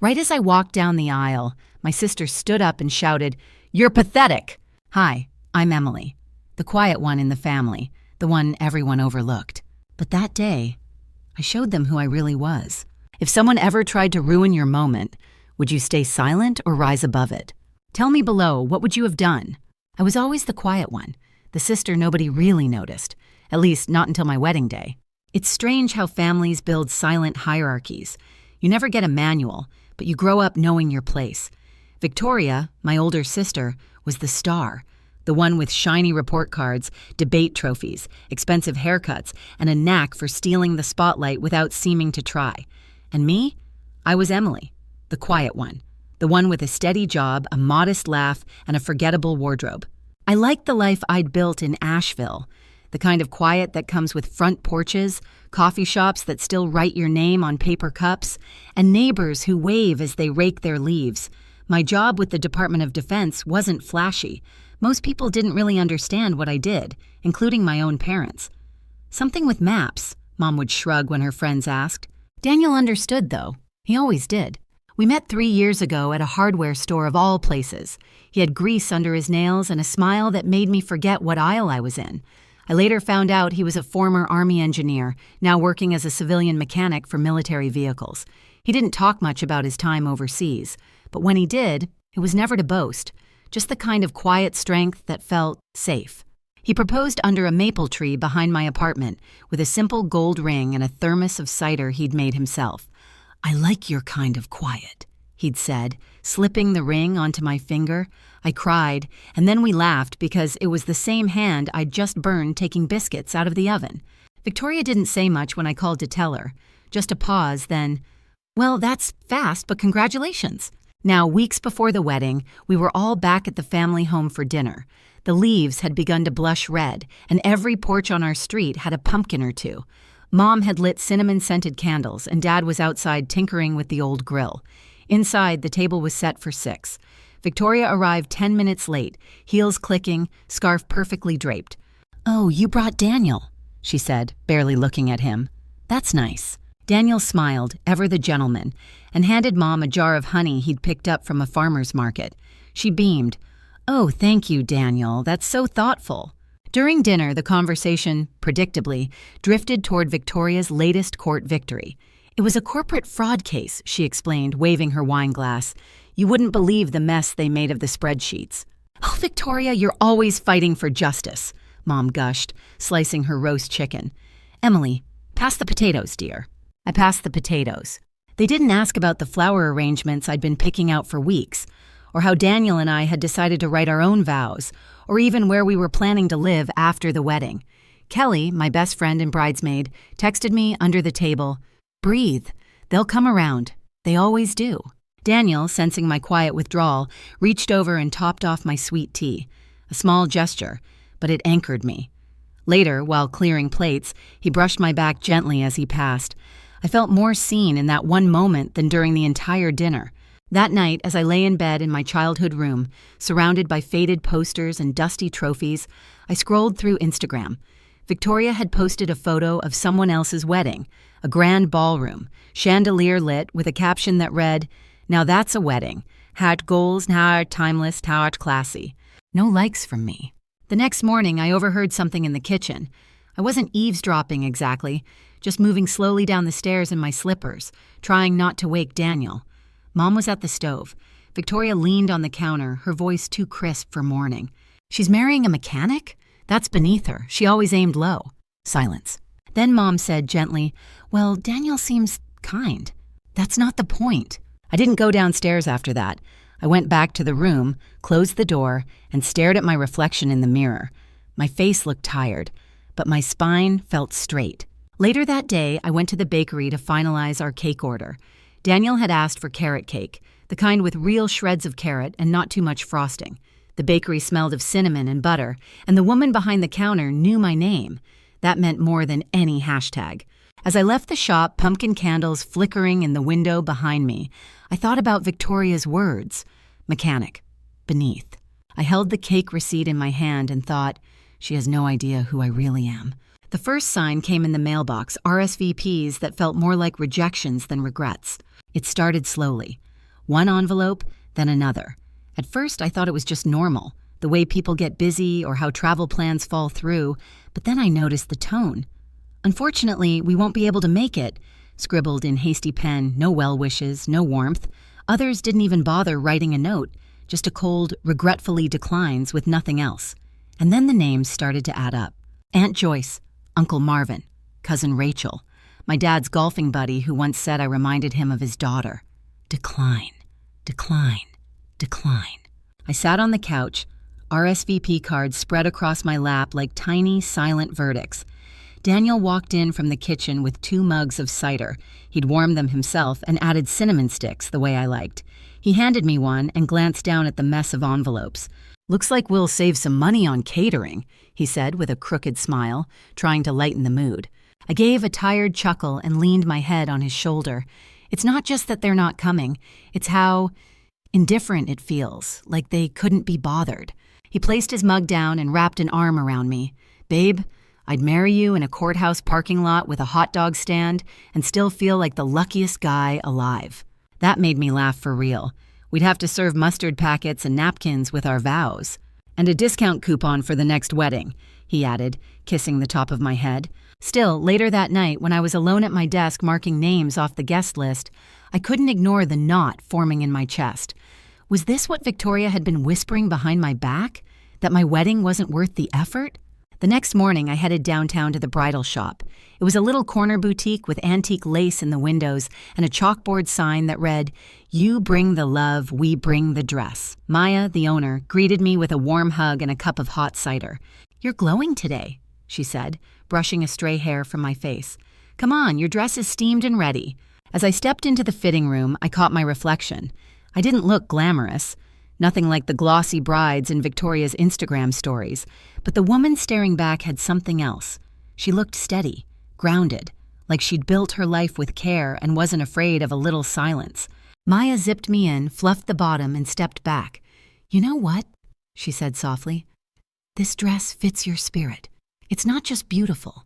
Right as I walked down the aisle, my sister stood up and shouted, "You're pathetic!" Hi, I'm Emily, the quiet one in the family, the one everyone overlooked. But that day, I showed them who I really was. If someone ever tried to ruin your moment, would you stay silent or rise above it? Tell me below, what would you have done? I was always the quiet one, the sister nobody really noticed, at least not until my wedding day. It's strange how families build silent hierarchies. You never get a manual, but you grow up knowing your place. Victoria, my older sister, was the star, the one with shiny report cards, debate trophies, expensive haircuts, and a knack for stealing the spotlight without seeming to try. And me? I was Emily, the quiet one, the one with a steady job, a modest laugh, and a forgettable wardrobe. I liked the life I'd built in Asheville, the kind of quiet that comes with front porches, coffee shops that still write your name on paper cups, and neighbors who wave as they rake their leaves. My job with the Department of Defense wasn't flashy. Most people didn't really understand what I did, including my own parents. Something with maps, Mom would shrug when her friends asked. Daniel understood, though. He always did. We met 3 years ago at a hardware store of all places. He had grease under his nails and a smile that made me forget what aisle I was in. I later found out he was a former Army engineer, now working as a civilian mechanic for military vehicles. He didn't talk much about his time overseas, but when he did, it was never to boast, just the kind of quiet strength that felt safe. He proposed under a maple tree behind my apartment with a simple gold ring and a thermos of cider he'd made himself. "I like your kind of quiet," he'd said, slipping the ring onto my finger. I cried, and then we laughed because it was the same hand I'd just burned taking biscuits out of the oven. Victoria didn't say much when I called to tell her. Just a pause, then, "Well, that's fast, but congratulations." Now, weeks before the wedding, we were all back at the family home for dinner. The leaves had begun to blush red, and every porch on our street had a pumpkin or two. Mom had lit cinnamon-scented candles, and Dad was outside tinkering with the old grill. Inside, the table was set for 6. Victoria arrived 10 minutes late, heels clicking, scarf perfectly draped. "Oh, you brought Daniel," she said, barely looking at him. "That's nice." Daniel smiled, ever the gentleman, and handed Mom a jar of honey he'd picked up from a farmer's market. She beamed. "Oh, thank you, Daniel. That's so thoughtful." During dinner, the conversation, predictably, drifted toward Victoria's latest court victory. "It was a corporate fraud case," she explained, waving her wine glass. "You wouldn't believe the mess they made of the spreadsheets." "Oh, Victoria, you're always fighting for justice," Mom gushed, slicing her roast chicken. "Emily, pass the potatoes, dear." I passed the potatoes. They didn't ask about the flower arrangements I'd been picking out for weeks, or how Daniel and I had decided to write our own vows, or even where we were planning to live after the wedding. Kelly, my best friend and bridesmaid, texted me under the table, "Breathe. They'll come around. They always do." Daniel, sensing my quiet withdrawal, reached over and topped off my sweet tea. A small gesture, but it anchored me. Later, while clearing plates, he brushed my back gently as he passed. I felt more seen in that one moment than during the entire dinner. That night, as I lay in bed in my childhood room, surrounded by faded posters and dusty trophies, I scrolled through Instagram. Victoria had posted a photo of someone else's wedding, a grand ballroom, chandelier lit with a caption that read, "Now that's a wedding. Hat goals, now timeless, how classy." No likes from me. The next morning, I overheard something in the kitchen. I wasn't eavesdropping exactly, just moving slowly down the stairs in my slippers, trying not to wake Daniel. Mom was at the stove. Victoria leaned on the counter, her voice too crisp for mourning. "She's marrying a mechanic? That's beneath her. She always aimed low." Silence. Then Mom said gently, "Well, Daniel seems kind." "That's not the point." I didn't go downstairs after that. I went back to the room, closed the door, and stared at my reflection in the mirror. My face looked tired, but my spine felt straight. Later that day, I went to the bakery to finalize our cake order. Daniel had asked for carrot cake, the kind with real shreds of carrot and not too much frosting. The bakery smelled of cinnamon and butter, and the woman behind the counter knew my name. That meant more than any hashtag. As I left the shop, pumpkin candles flickering in the window behind me, I thought about Victoria's words. Mechanic. Beneath. I held the cake receipt in my hand and thought, she has no idea who I really am. The first sign came in the mailbox, RSVPs that felt more like rejections than regrets. It started slowly. One envelope, then another. At first, I thought it was just normal, the way people get busy or how travel plans fall through, but then I noticed the tone. "Unfortunately, we won't be able to make it," scribbled in hasty pen, no well wishes, no warmth. Others didn't even bother writing a note, just a cold, regretfully declines with nothing else. And then the names started to add up. Aunt Joyce, Uncle Marvin, Cousin Rachel, my dad's golfing buddy who once said I reminded him of his daughter. Decline, decline, decline. I sat on the couch, RSVP cards spread across my lap like tiny, silent verdicts. Daniel walked in from the kitchen with 2 mugs of cider. He'd warmed them himself and added cinnamon sticks the way I liked. He handed me one and glanced down at the mess of envelopes. "Looks like we'll save some money on catering," he said with a crooked smile, trying to lighten the mood. I gave a tired chuckle and leaned my head on his shoulder. It's not just that they're not coming, it's how indifferent it feels, like they couldn't be bothered. He placed his mug down and wrapped an arm around me. "Babe, I'd marry you in a courthouse parking lot with a hot dog stand and still feel like the luckiest guy alive." That made me laugh for real. We'd have to serve mustard packets and napkins with our vows. "And a discount coupon for the next wedding," he added, kissing the top of my head. Still, later that night, when I was alone at my desk marking names off the guest list, I couldn't ignore the knot forming in my chest. Was this what Victoria had been whispering behind my back? That my wedding wasn't worth the effort? The next morning, I headed downtown to the bridal shop. It was a little corner boutique with antique lace in the windows and a chalkboard sign that read, "You bring the love, we bring the dress." Maya, the owner, greeted me with a warm hug and a cup of hot cider. "You're glowing today," she said, brushing a stray hair from my face. "Come on, your dress is steamed and ready." As I stepped into the fitting room, I caught my reflection. I didn't look glamorous. Nothing like the glossy brides in Victoria's Instagram stories, but the woman staring back had something else. She looked steady, grounded, like she'd built her life with care and wasn't afraid of a little silence. Maya zipped me in, fluffed the bottom, and stepped back. "You know what?" she said softly. "This dress fits your spirit. It's not just beautiful,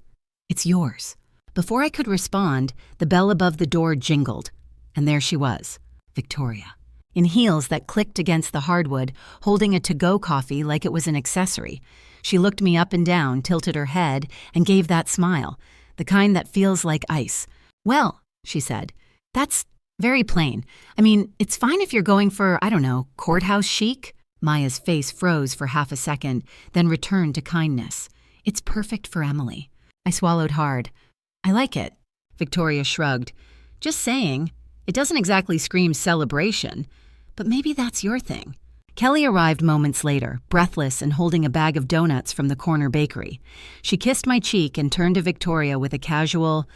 it's yours." Before I could respond, the bell above the door jingled, and there she was, Victoria, in heels that clicked against the hardwood, holding a to-go coffee like it was an accessory. She looked me up and down, tilted her head, and gave that smile, the kind that feels like ice. "Well," she said, "that's very plain. I mean, it's fine if you're going for, I don't know, courthouse chic?" Maya's face froze for half a second, then returned to kindness. "It's perfect for Emily." I swallowed hard. "I like it." Victoria shrugged. "Just saying, it doesn't exactly scream celebration. But maybe that's your thing." Kelly arrived moments later, breathless and holding a bag of donuts from the corner bakery. She kissed my cheek and turned to Victoria with a casual,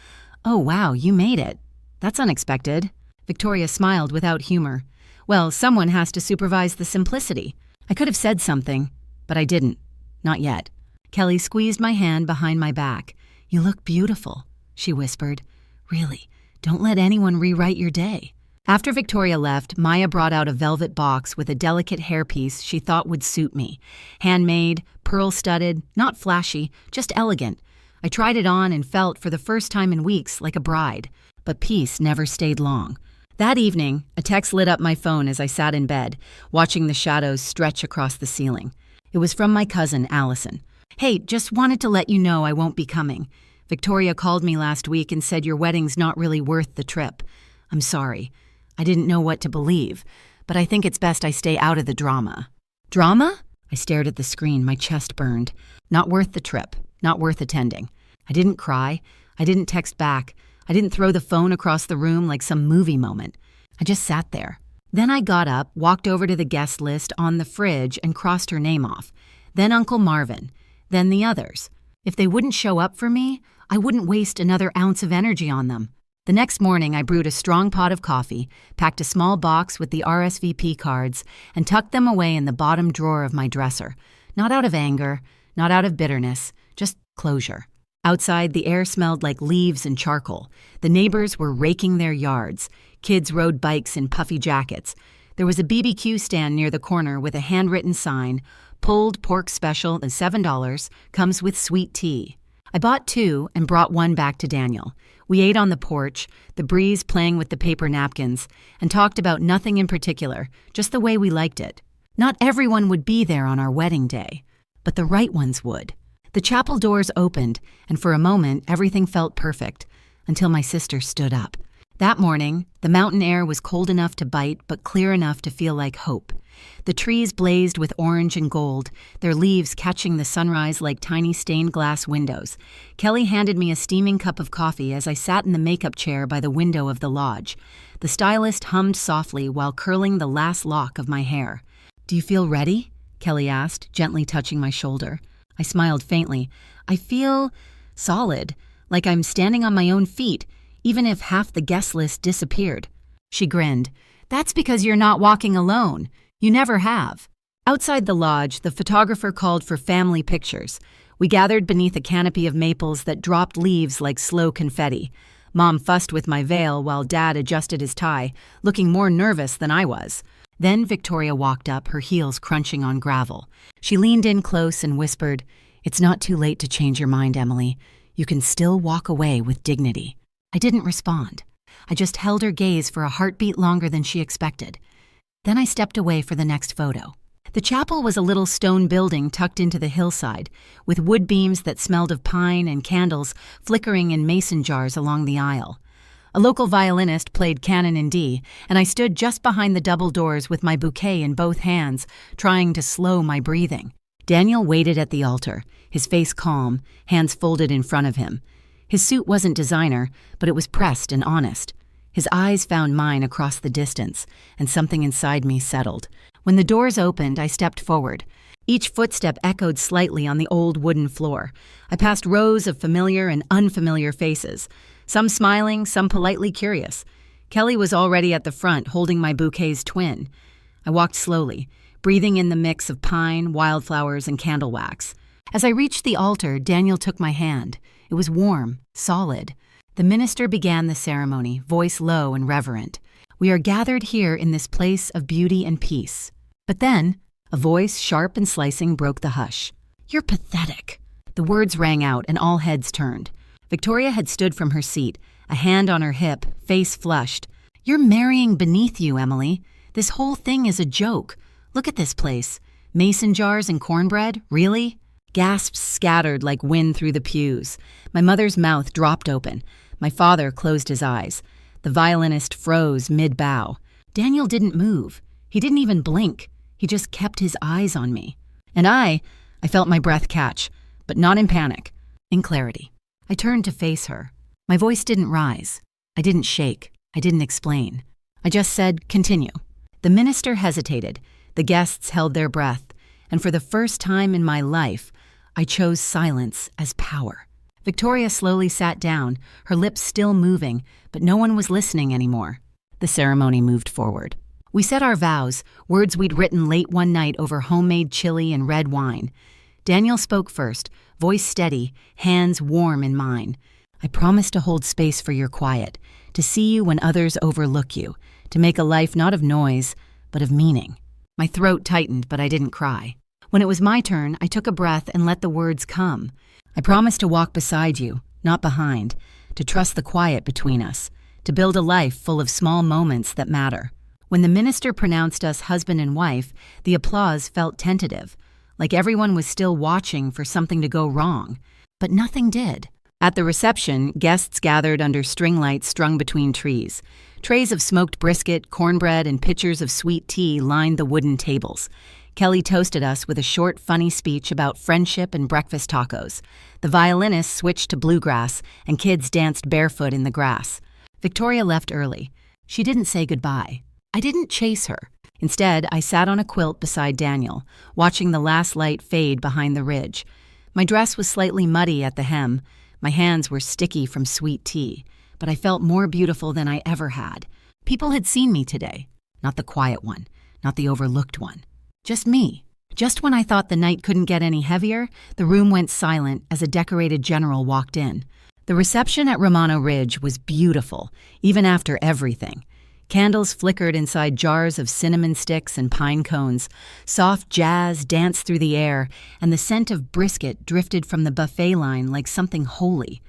"Oh wow, you made it. That's unexpected." Victoria smiled without humor. "Well, someone has to supervise the simplicity." I could have said something, but I didn't. Not yet. Kelly squeezed my hand behind my back. "You look beautiful," she whispered. "Really, don't let anyone rewrite your day." After Victoria left, Maya brought out a velvet box with a delicate hairpiece she thought would suit me. Handmade, pearl-studded, not flashy, just elegant. I tried it on and felt, for the first time in weeks, like a bride. But peace never stayed long. That evening, a text lit up my phone as I sat in bed, watching the shadows stretch across the ceiling. It was from my cousin, Allison. "Hey, just wanted to let you know I won't be coming. Victoria called me last week and said your wedding's not really worth the trip. I'm sorry. I didn't know what to believe, but I think it's best I stay out of the drama." "Drama?" I stared at the screen, my chest burned. Not worth the trip, not worth attending. I didn't cry. I didn't text back. I didn't throw the phone across the room like some movie moment. I just sat there. Then I got up, walked over to the guest list on the fridge and crossed her name off. Then Uncle Marvin. Then the others. If they wouldn't show up for me, I wouldn't waste another ounce of energy on them. The next morning, I brewed a strong pot of coffee, packed a small box with the RSVP cards, and tucked them away in the bottom drawer of my dresser. Not out of anger, not out of bitterness, just closure. Outside, the air smelled like leaves and charcoal. The neighbors were raking their yards. Kids rode bikes in puffy jackets. There was a BBQ stand near the corner with a handwritten sign, "Pulled pork special at $7, comes with sweet tea." I bought 2 and brought one back to Daniel. We ate on the porch, the breeze playing with the paper napkins, and talked about nothing in particular, just the way we liked it. Not everyone would be there on our wedding day, but the right ones would. The chapel doors opened, and for a moment everything felt perfect, until my sister stood up. That morning, the mountain air was cold enough to bite, but clear enough to feel like hope. The trees blazed with orange and gold, their leaves catching the sunrise like tiny stained glass windows. Kelly handed me a steaming cup of coffee as I sat in the makeup chair by the window of the lodge. The stylist hummed softly while curling the last lock of my hair. "Do you feel ready?" Kelly asked, gently touching my shoulder. I smiled faintly. "I feel solid, like I'm standing on my own feet, even if half the guest list disappeared." She grinned. "That's because you're not walking alone. You never have." Outside the lodge, the photographer called for family pictures. We gathered beneath a canopy of maples that dropped leaves like slow confetti. Mom fussed with my veil while Dad adjusted his tie, looking more nervous than I was. Then Victoria walked up, her heels crunching on gravel. She leaned in close and whispered, "It's not too late to change your mind, Emily. You can still walk away with dignity." I didn't respond. I just held her gaze for a heartbeat longer than she expected. Then I stepped away for the next photo. The chapel was a little stone building tucked into the hillside, with wood beams that smelled of pine and candles flickering in mason jars along the aisle. A local violinist played Canon in D, and I stood just behind the double doors with my bouquet in both hands, trying to slow my breathing. Daniel waited at the altar, his face calm, hands folded in front of him. His suit wasn't designer, but it was pressed and honest. His eyes found mine across the distance, and something inside me settled. When the doors opened, I stepped forward. Each footstep echoed slightly on the old wooden floor. I passed rows of familiar and unfamiliar faces, some smiling, some politely curious. Kelly was already at the front, holding my bouquet's twin. I walked slowly, breathing in the mix of pine, wildflowers, and candle wax. As I reached the altar, Daniel took my hand. It was warm, solid. The minister began the ceremony, voice low and reverent. "We are gathered here in this place of beauty and peace." But then, a voice sharp and slicing broke the hush. "You're pathetic." The words rang out and all heads turned. Victoria had stood from her seat, a hand on her hip, face flushed. "You're marrying beneath you, Emily. This whole thing is a joke. Look at this place. Mason jars and cornbread? Really?" Gasps scattered like wind through the pews. My mother's mouth dropped open. My father closed his eyes. The violinist froze mid-bow. Daniel didn't move. He didn't even blink. He just kept his eyes on me. And I felt my breath catch, but not in panic, in clarity. I turned to face her. My voice didn't rise. I didn't shake. I didn't explain. I just said, "Continue." The minister hesitated. The guests held their breath. And for the first time in my life, I chose silence as power. Victoria slowly sat down, her lips still moving, but no one was listening anymore. The ceremony moved forward. We said our vows, words we'd written late one night over homemade chili and red wine. Daniel spoke first, voice steady, hands warm in mine. "I promise to hold space for your quiet, to see you when others overlook you, to make a life not of noise, but of meaning." My throat tightened, but I didn't cry. When it was my turn, I took a breath and let the words come. "I promise to walk beside you, not behind, to trust the quiet between us, to build a life full of small moments that matter." When the minister pronounced us husband and wife, the applause felt tentative, like everyone was still watching for something to go wrong. But nothing did. At the reception, guests gathered under string lights strung between trees. Trays of smoked brisket, cornbread, and pitchers of sweet tea lined the wooden tables. Kelly toasted us with a short, funny speech about friendship and breakfast tacos. The violinist switched to bluegrass, and kids danced barefoot in the grass. Victoria left early. She didn't say goodbye. I didn't chase her. Instead, I sat on a quilt beside Daniel, watching the last light fade behind the ridge. My dress was slightly muddy at the hem. My hands were sticky from sweet tea, but I felt more beautiful than I ever had. People had seen me today. Not the quiet one, not the overlooked one. Just me. Just when I thought the night couldn't get any heavier, the room went silent as a decorated general walked in. The reception at Romano Ridge was beautiful, even after everything. Candles flickered inside jars of cinnamon sticks and pine cones. Soft jazz danced through the air, and the scent of brisket drifted from the buffet line like something holy.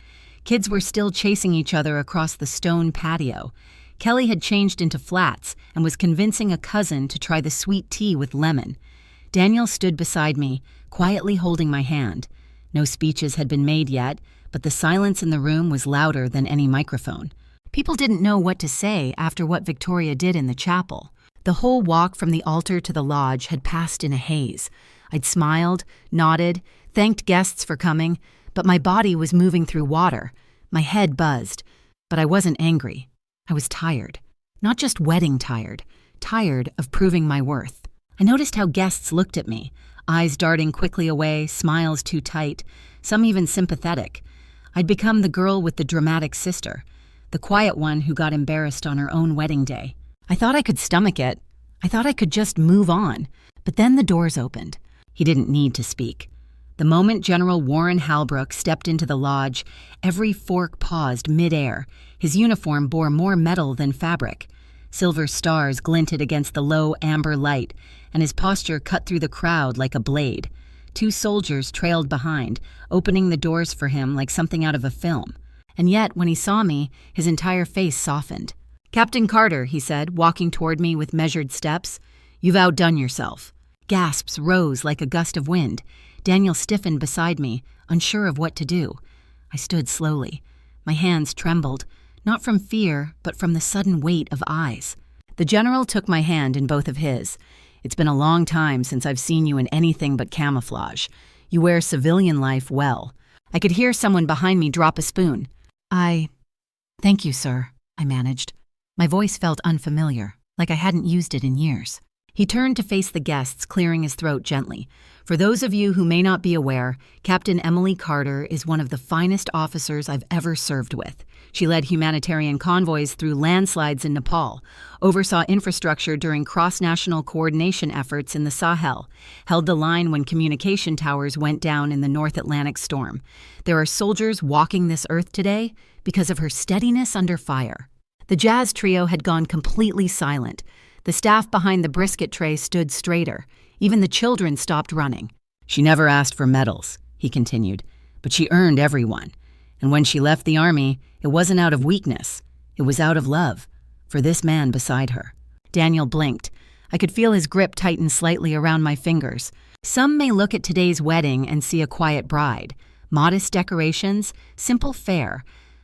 Kids were still chasing each other across the stone patio. Kelly had changed into flats and was convincing a cousin to try the sweet tea with lemon. Daniel stood beside me, quietly holding my hand. No speeches had been made yet, but the silence in the room was louder than any microphone. People didn't know what to say after what Victoria did in the chapel. The whole walk from the altar to the lodge had passed in a haze. I'd smiled, nodded, thanked guests for coming, but my body was moving through water. My head buzzed, but I wasn't angry. I was tired. Not just wedding tired, tired of proving my worth. I noticed how guests looked at me, eyes darting quickly away, smiles too tight, some even sympathetic. I'd become the girl with the dramatic sister, the quiet one who got embarrassed on her own wedding day. I thought I could stomach it. I thought I could just move on. But then the doors opened. He didn't need to speak. The moment General Warren Halbrook stepped into the lodge, every fork paused mid-air. His uniform bore more metal than fabric. Silver stars glinted against the low amber light, and his posture cut through the crowd like a blade. 2 soldiers trailed behind, opening the doors for him like something out of a film. And yet, when he saw me, his entire face softened. "Captain Carter," he said, walking toward me with measured steps, "you've outdone yourself." Gasps rose like a gust of wind. Daniel stiffened beside me, unsure of what to do. I stood slowly. My hands trembled, not from fear, but from the sudden weight of eyes. The general took my hand in both of his. "It's been a long time since I've seen you in anything but camouflage. You wear civilian life well." I could hear someone behind me drop a spoon. Thank you, sir," I managed. My voice felt unfamiliar, like I hadn't used it in years. He turned to face the guests, clearing his throat gently. "For those of you who may not be aware, Captain Emily Carter is one of the finest officers I've ever served with. She led humanitarian convoys through landslides in Nepal, oversaw infrastructure during cross-national coordination efforts in the Sahel, held the line when communication towers went down in the North Atlantic storm. There are soldiers walking this earth today because of her steadiness under fire." The jazz trio had gone completely silent. The staff behind the brisket tray stood straighter. Even the children stopped running. "She never asked for medals," he continued, "but she earned every one. And when she left the army, it wasn't out of weakness. It was out of love for this man beside her." Daniel blinked. I could feel his grip tighten slightly around my fingers. Some may look at today's wedding and see a quiet bride, modest decorations, simple fare.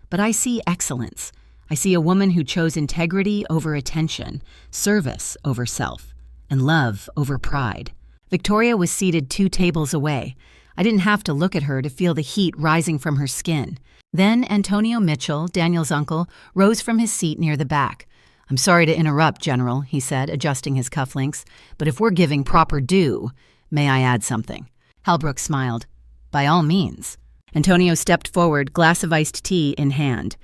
But I see excellence. I see a woman who chose integrity over attention, service over self, and love over pride. Victoria was seated 2 tables away. I didn't have to look at her to feel the heat rising from her skin. Then Antonio Mitchell, Daniel's uncle, rose from his seat near the back. "I'm sorry to interrupt, General," he said, adjusting his cufflinks, "but if we're giving proper due, may I add something?" Halbrook smiled. "By all means." Antonio stepped forward, glass of iced tea in hand.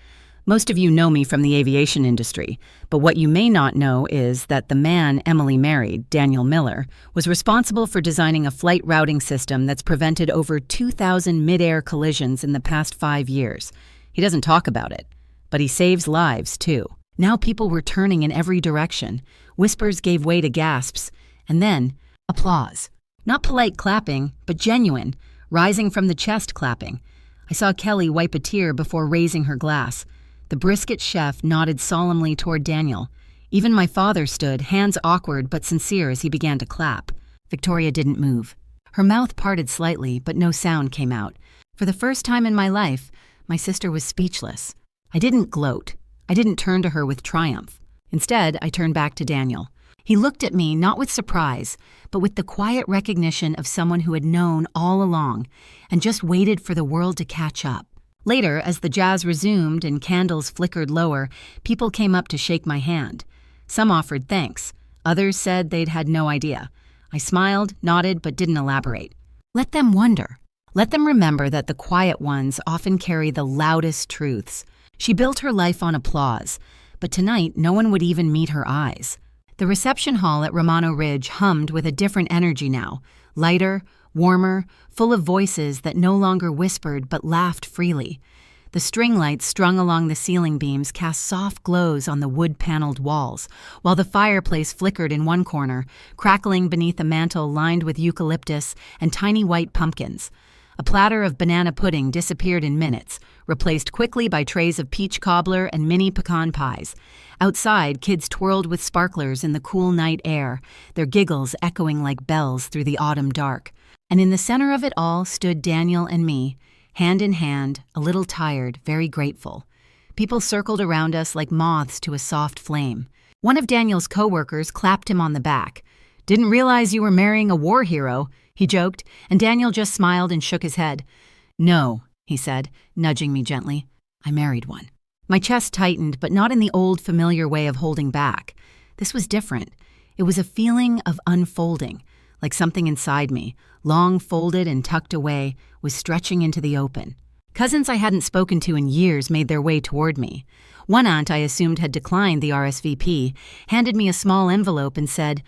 "Most of you know me from the aviation industry, but what you may not know is that the man Emily married, Daniel Miller, was responsible for designing a flight routing system that's prevented over 2,000 mid-air collisions in the past 5 years. He doesn't talk about it, but he saves lives, too." Now people were turning in every direction. Whispers gave way to gasps, and then applause. Not polite clapping, but genuine, rising from the chest clapping. I saw Kelly wipe a tear before raising her glass. The brisket chef nodded solemnly toward Daniel. Even my father stood, hands awkward but sincere as he began to clap. Victoria didn't move. Her mouth parted slightly, but no sound came out. For the first time in my life, my sister was speechless. I didn't gloat. I didn't turn to her with triumph. Instead, I turned back to Daniel. He looked at me not with surprise, but with the quiet recognition of someone who had known all along and just waited for the world to catch up. Later, as the jazz resumed and candles flickered lower, people came up to shake my hand. Some offered thanks. Others said they'd had no idea. I smiled, nodded, but didn't elaborate. Let them wonder. Let them remember that the quiet ones often carry the loudest truths. She built her life on applause, but tonight no one would even meet her eyes. The reception hall at Romano Ridge hummed with a different energy now, lighter, warmer, full of voices that no longer whispered but laughed freely. The string lights strung along the ceiling beams cast soft glows on the wood-paneled walls, while the fireplace flickered in one corner, crackling beneath a mantel lined with eucalyptus and tiny white pumpkins. A platter of banana pudding disappeared in minutes, replaced quickly by trays of peach cobbler and mini pecan pies. Outside, kids twirled with sparklers in the cool night air, their giggles echoing like bells through the autumn dark. And in the center of it all stood Daniel and me, hand in hand, a little tired, very grateful. People circled around us like moths to a soft flame. One of Daniel's coworkers clapped him on the back. "Didn't realize you were marrying a war hero," he joked, and Daniel just smiled and shook his head. "No," he said, nudging me gently. "I married one." My chest tightened, but not in the old familiar way of holding back. This was different. It was a feeling of unfolding, like something inside me, long folded and tucked away, was stretching into the open. Cousins I hadn't spoken to in years made their way toward me. One aunt I assumed had declined the RSVP, handed me a small envelope and said,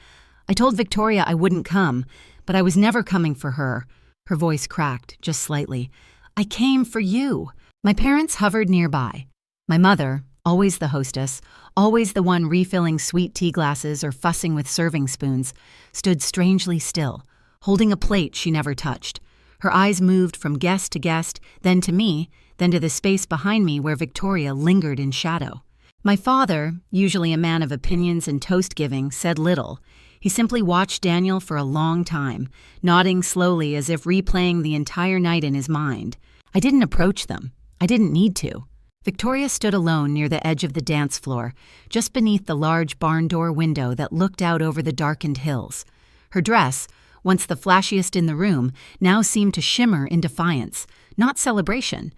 "I told Victoria I wouldn't come, but I was never coming for her." Her voice cracked, just slightly. "I came for you." My parents hovered nearby. My mother, always the hostess, always the one refilling sweet tea glasses or fussing with serving spoons, stood strangely still, holding a plate she never touched. Her eyes moved from guest to guest, then to me, then to the space behind me where Victoria lingered in shadow. My father, usually a man of opinions and toast-giving, said little. He simply watched Daniel for a long time, nodding slowly as if replaying the entire night in his mind. I didn't approach them. I didn't need to. Victoria stood alone near the edge of the dance floor, just beneath the large barn door window that looked out over the darkened hills. Her dress, once the flashiest in the room, now seemed to shimmer in defiance, not celebration.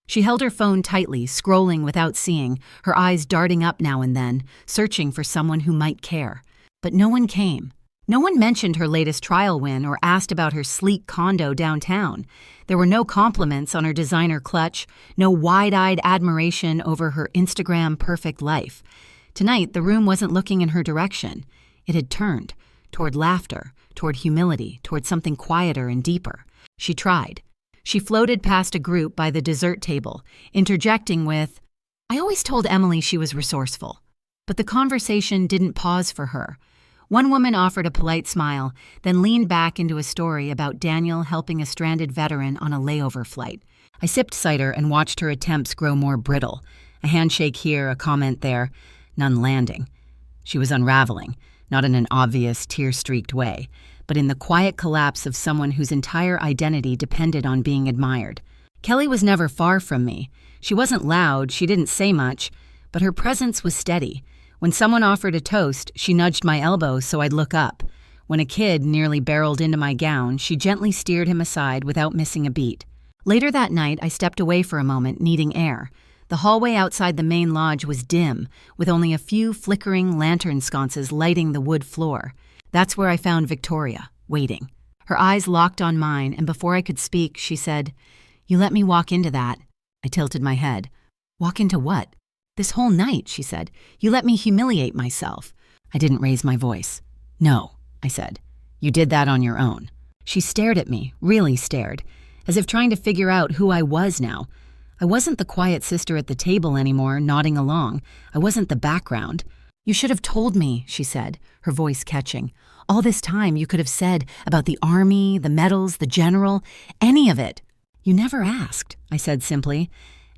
She held her phone tightly, scrolling without seeing, her eyes darting up now and then, searching for someone who might care. But no one came. No one mentioned her latest trial win or asked about her sleek condo downtown. There were no compliments on her designer clutch, no wide-eyed admiration over her Instagram perfect life. Tonight, the room wasn't looking in her direction. It had turned, toward laughter, toward humility, toward something quieter and deeper. She tried. She floated past a group by the dessert table, interjecting with, "I always told Emily she was resourceful." But the conversation didn't pause for her. One woman offered a polite smile, then leaned back into a story about Daniel helping a stranded veteran on a layover flight. I sipped cider and watched her attempts grow more brittle. A handshake here, a comment there, none landing. She was unraveling, not in an obvious, tear-streaked way, but in the quiet collapse of someone whose entire identity depended on being admired. Kelly was never far from me. She wasn't loud, she didn't say much, but her presence was steady. When someone offered a toast, she nudged my elbow so I'd look up. When a kid nearly barreled into my gown, she gently steered him aside without missing a beat. Later that night, I stepped away for a moment, needing air. The hallway outside the main lodge was dim, with only a few flickering lantern sconces lighting the wood floor. That's where I found Victoria, waiting. Her eyes locked on mine, and before I could speak, she said, "You let me walk into that." I tilted my head. "Walk into what?" "This whole night," she said. "You let me humiliate myself." I didn't raise my voice. "No," I said. "You did that on your own." She stared at me, really stared, as if trying to figure out who I was now. I wasn't the quiet sister at the table anymore, nodding along. I wasn't the background. "You should have told me," she said, her voice catching. "All this time you could have said about the army, the medals, the general, any of it." "You never asked," I said simply.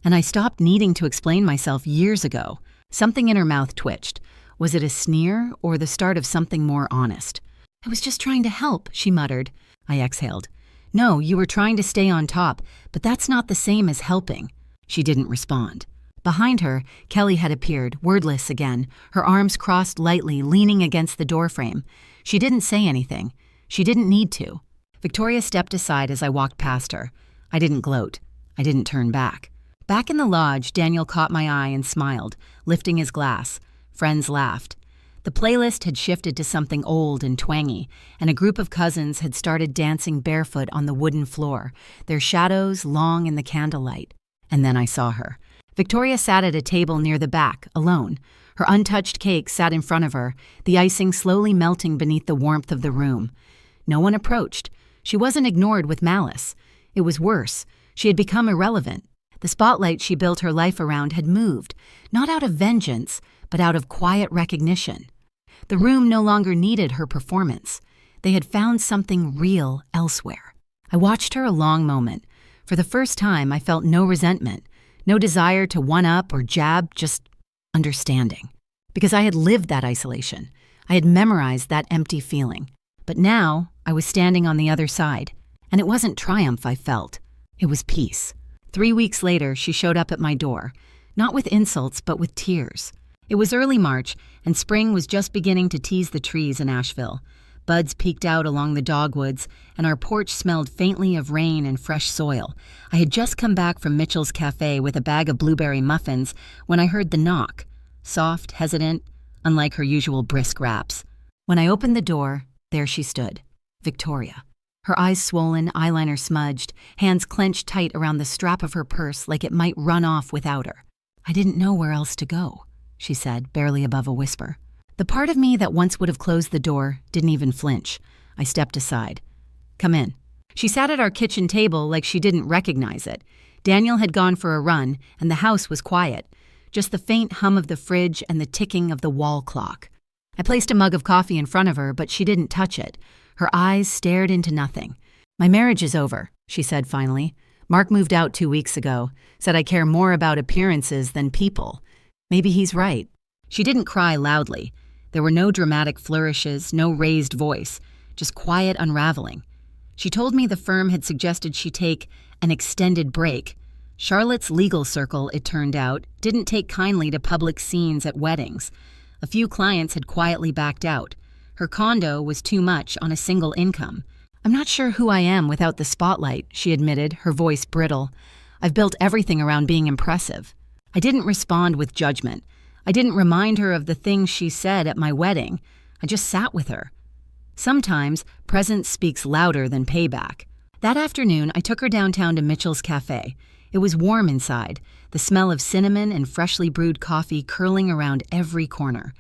And I stopped needing to explain myself years ago. Something in her mouth twitched. Was it a sneer or the start of something more honest? "I was just trying to help," she muttered. I exhaled. "No, you were trying to stay on top, but that's not the same as helping." She didn't respond. Behind her, Kelly had appeared, wordless again, her arms crossed lightly, leaning against the doorframe. She didn't say anything. She didn't need to. Victoria stepped aside as I walked past her. I didn't gloat. I didn't turn back. Back in the lodge, Daniel caught my eye and smiled, lifting his glass. Friends laughed. The playlist had shifted to something old and twangy, and a group of cousins had started dancing barefoot on the wooden floor, their shadows long in the candlelight. And then I saw her. Victoria sat at a table near the back, alone. Her untouched cake sat in front of her, the icing slowly melting beneath the warmth of the room. No one approached. She wasn't ignored with malice. It was worse. She had become irrelevant. The spotlight she built her life around had moved, not out of vengeance, but out of quiet recognition. The room no longer needed her performance. They had found something real elsewhere. I watched her a long moment. For the first time, I felt no resentment, no desire to one-up or jab, just understanding. Because I had lived that isolation. I had memorized that empty feeling. But now, I was standing on the other side, and it wasn't triumph I felt. It was peace. 3 weeks later, she showed up at my door, not with insults, but with tears. It was early March, and spring was just beginning to tease the trees in Asheville. Buds peeked out along the dogwoods, and our porch smelled faintly of rain and fresh soil. I had just come back from Mitchell's Cafe with a bag of blueberry muffins when I heard the knock. Soft, hesitant, unlike her usual brisk raps. When I opened the door, there she stood, Victoria. Her eyes swollen, eyeliner smudged, hands clenched tight around the strap of her purse like it might run off without her. "I didn't know where else to go," she said, barely above a whisper. The part of me that once would have closed the door didn't even flinch. I stepped aside. "Come in." She sat at our kitchen table like she didn't recognize it. Daniel had gone for a run, and the house was quiet. Just the faint hum of the fridge and the ticking of the wall clock. I placed a mug of coffee in front of her, but she didn't touch it. Her eyes stared into nothing. "My marriage is over," she said finally. "Mark moved out 2 weeks ago, said I care more about appearances than people. Maybe he's right." She didn't cry loudly. There were no dramatic flourishes, no raised voice, just quiet unraveling. She told me the firm had suggested she take an extended break. Charlotte's legal circle, it turned out, didn't take kindly to public scenes at weddings. A few clients had quietly backed out. Her condo was too much on a single income. "I'm not sure who I am without the spotlight," she admitted, her voice brittle. "I've built everything around being impressive." I didn't respond with judgment. I didn't remind her of the things she said at my wedding. I just sat with her. Sometimes, presence speaks louder than payback. That afternoon, I took her downtown to Mitchell's Cafe. It was warm inside, the smell of cinnamon and freshly brewed coffee curling around every corner.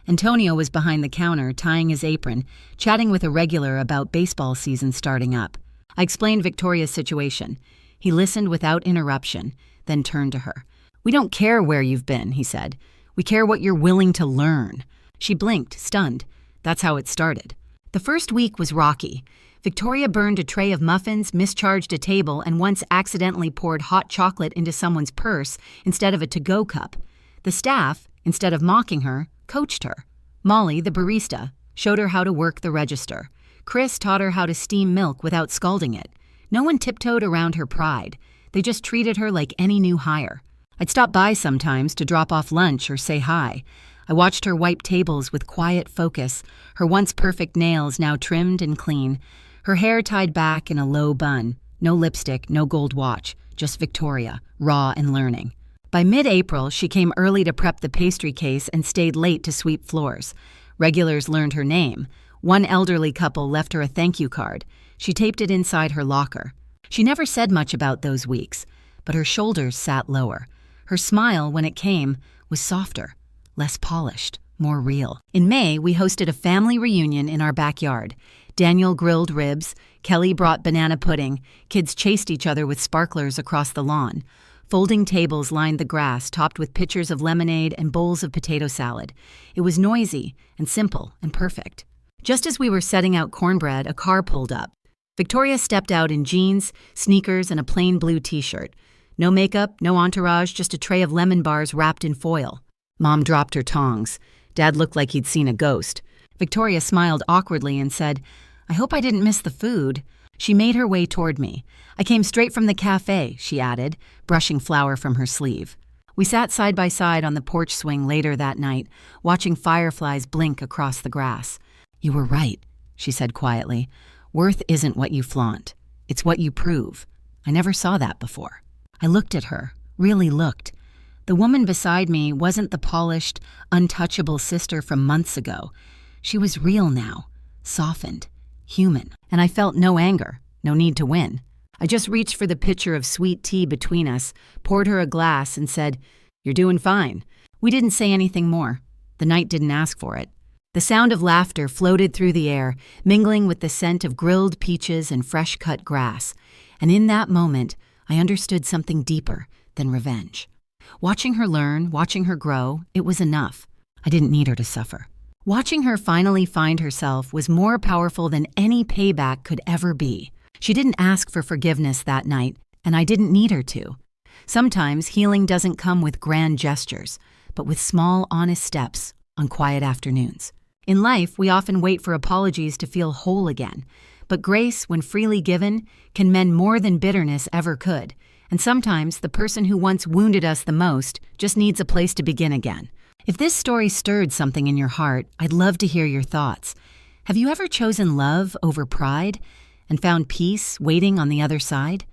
Antonio was behind the counter, tying his apron, chatting with a regular about baseball season starting up. I explained Victoria's situation. He listened without interruption, then turned to her. "We don't care where you've been," he said. "We care what you're willing to learn." She blinked, stunned. That's how it started. The first week was rocky. Victoria burned a tray of muffins, mischarged a table, and once accidentally poured hot chocolate into someone's purse instead of a to-go cup. The staff, instead of mocking her, coached her. Molly, the barista, showed her how to work the register. Chris taught her how to steam milk without scalding it. No one tiptoed around her pride. They just treated her like any new hire. I'd stop by sometimes to drop off lunch or say hi. I watched her wipe tables with quiet focus, her once perfect nails now trimmed and clean, her hair tied back in a low bun, no lipstick, no gold watch, just Victoria, raw and learning. By mid-April, she came early to prep the pastry case and stayed late to sweep floors. Regulars learned her name. One elderly couple left her a thank you card. She taped it inside her locker. She never said much about those weeks, but her shoulders sat lower. Her smile, when it came, was softer, less polished, more real. In May, we hosted a family reunion in our backyard. Daniel grilled ribs, Kelly brought banana pudding, kids chased each other with sparklers across the lawn. Folding tables lined the grass, topped with pitchers of lemonade and bowls of potato salad. It was noisy and simple and perfect. Just as we were setting out cornbread, a car pulled up. Victoria stepped out in jeans, sneakers, and a plain blue t-shirt. No makeup, no entourage, just a tray of lemon bars wrapped in foil. Mom dropped her tongs. Dad looked like he'd seen a ghost. Victoria smiled awkwardly and said, "I hope I didn't miss the food." She made her way toward me. "I came straight from the cafe," she added, brushing flour from her sleeve. We sat side by side on the porch swing later that night, watching fireflies blink across the grass. "You were right," she said quietly. "Worth isn't what you flaunt. It's what you prove. I never saw that before." I looked at her, really looked. The woman beside me wasn't the polished, untouchable sister from months ago. She was real now, softened, human, and I felt no anger, no need to win. I just reached for the pitcher of sweet tea between us, poured her a glass, and said, "You're doing fine." We didn't say anything more. The night didn't ask for it. The sound of laughter floated through the air, mingling with the scent of grilled peaches and fresh-cut grass. And in that moment, I understood something deeper than revenge. Watching her learn, watching her grow, it was enough. I didn't need her to suffer. Watching her finally find herself was more powerful than any payback could ever be. She didn't ask for forgiveness that night, and I didn't need her to. Sometimes healing doesn't come with grand gestures, but with small, honest steps on quiet afternoons. In life, we often wait for apologies to feel whole again. But grace, when freely given, can mend more than bitterness ever could. And sometimes the person who once wounded us the most just needs a place to begin again. If this story stirred something in your heart, I'd love to hear your thoughts. Have you ever chosen love over pride and found peace waiting on the other side?